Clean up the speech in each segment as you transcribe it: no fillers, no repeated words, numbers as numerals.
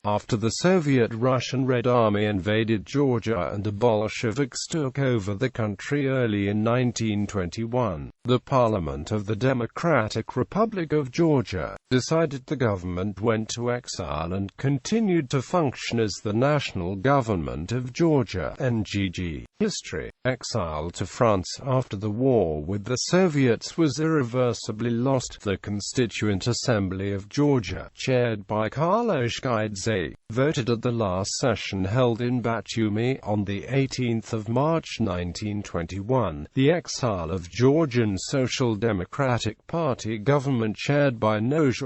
After the Soviet-Russian Red Army invaded Georgia and the Bolsheviks took over the country early in 1921, the Parliament of the Democratic Republic of Georgia decided the government went to exile and continued to function as the National Government of Georgia (NGG). History. Exile to France. After the war with the Soviets was irreversibly lost, the Constituent Assembly of Georgia, chaired by Carlos Ghidze, voted at the last session held in Batumi on 18 March 1921, the exile of Georgian Social Democratic Party government chaired by Georgian.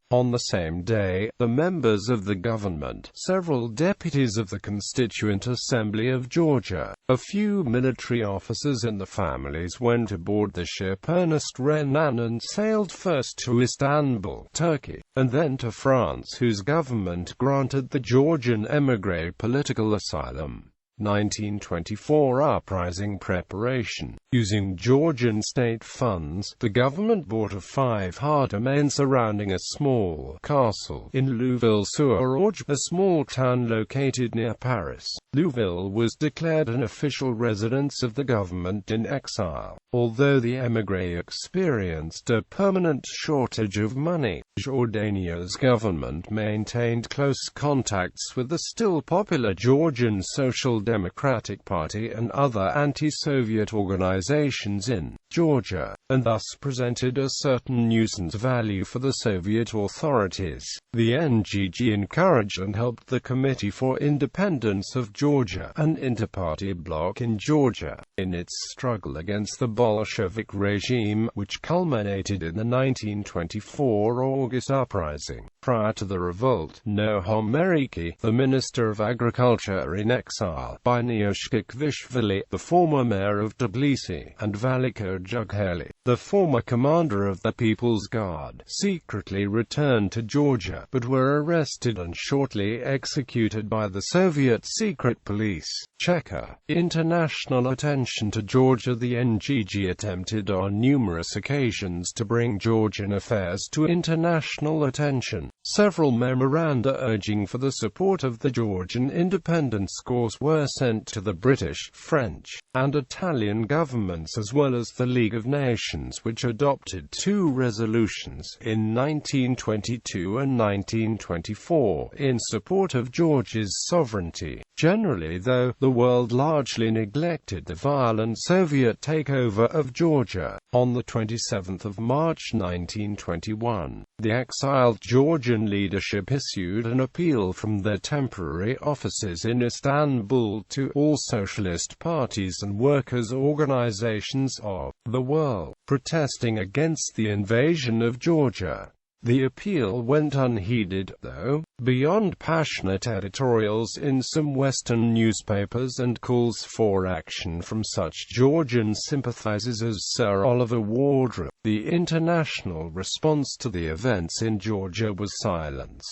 On the same day, the members of the government, several deputies of the Constituent Assembly of Georgia, a few military officers and the families went aboard the ship Ernest Renan and sailed first to Istanbul, Turkey, and then to France, whose government granted the Georgian émigré political asylum. 1924 Uprising preparation. Using Georgian state funds, the government bought a 5-ha domain surrounding a small castle in Louville-sur-Orge, a small town located near Paris. Louville was declared an official residence of the government in exile. Although the émigré experienced a permanent shortage of money, Jordania's government maintained close contacts with the still popular Georgian Social Democratic Party and other anti-Soviet organizations in Georgia, and thus presented a certain nuisance value for the Soviet authorities. The NGG encouraged and helped the Committee for Independence of Georgia, an inter-party bloc in Georgia, in its struggle against the Bolshevik regime, which culminated in the 1924 August uprising. Prior to the revolt, Noam Meriki, the Minister of Agriculture in exile, by Kvishvili, the former mayor of Tbilisi, and Valiko Jugheli, the former commander of the People's Guard, secretly returned to Georgia, but were arrested and shortly executed by the Soviet secret police. Checker. International attention to Georgia. The NGG attempted on numerous occasions to bring Georgian affairs to international attention. Several memoranda urging for the support of the Georgian independence cause were sent to the British, French, and Italian governments as well as the League of Nations, which adopted 2 resolutions in 1922 and 1924 in support of Georgia's sovereignty. Generally, though, the world largely neglected the violent Soviet takeover of Georgia. On the 27th of March 1921, the exiled Georgian leadership issued an appeal from their temporary offices in Istanbul to all socialist parties and workers' organizations of the world, protesting against the invasion of Georgia. The appeal went unheeded, though, beyond passionate editorials in some Western newspapers and calls for action from such Georgian sympathizers as Sir Oliver Wardrow. The international response to the events in Georgia was silence.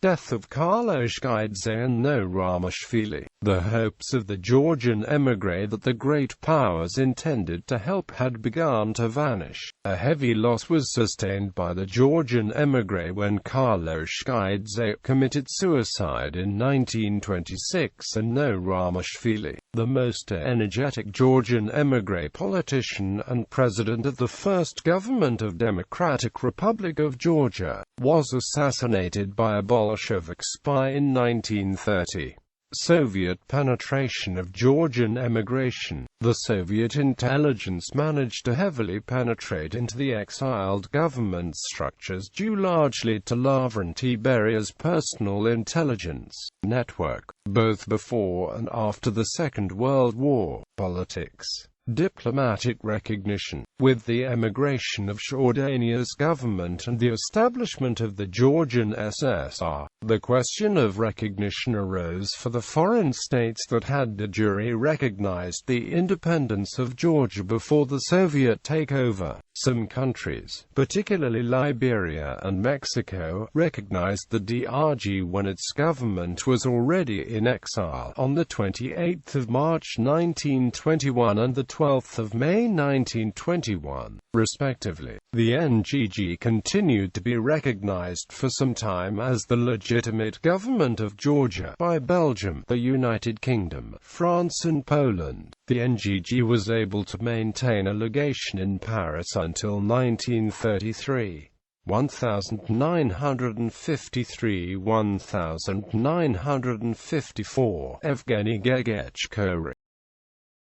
Death of Carlos Ghidze and No Ramashvili. The hopes of the Georgian émigré that the great powers intended to help had begun to vanish. A heavy loss was sustained by the Georgian émigré when Carlos Ghidze committed suicide in 1926 and No Ramashvili, the most energetic Georgian émigré politician and president of the first government of Democratic Republic of Georgia, was assassinated by a Bolshevik spy in 1930. Soviet penetration of Georgian emigration. The Soviet intelligence managed to heavily penetrate into the exiled government structures due largely to Lavrenti Beria's personal intelligence network, both before and after the Second World War. Politics. Diplomatic recognition. With the emigration of Jordania's government and the establishment of the Georgian SSR, the question of recognition arose for the foreign states that had de jure recognized the independence of Georgia before the Soviet takeover. Some countries, particularly Liberia and Mexico, recognized the DRG when its government was already in exile on the 28th of March 1921 and the 12th of May 1922. 1921, respectively. The NGG continued to be recognized for some time as the legitimate government of Georgia by Belgium, the United Kingdom, France and Poland. The NGG was able to maintain a legation in Paris until 1933. 1953–1954 Evgeny Gegechko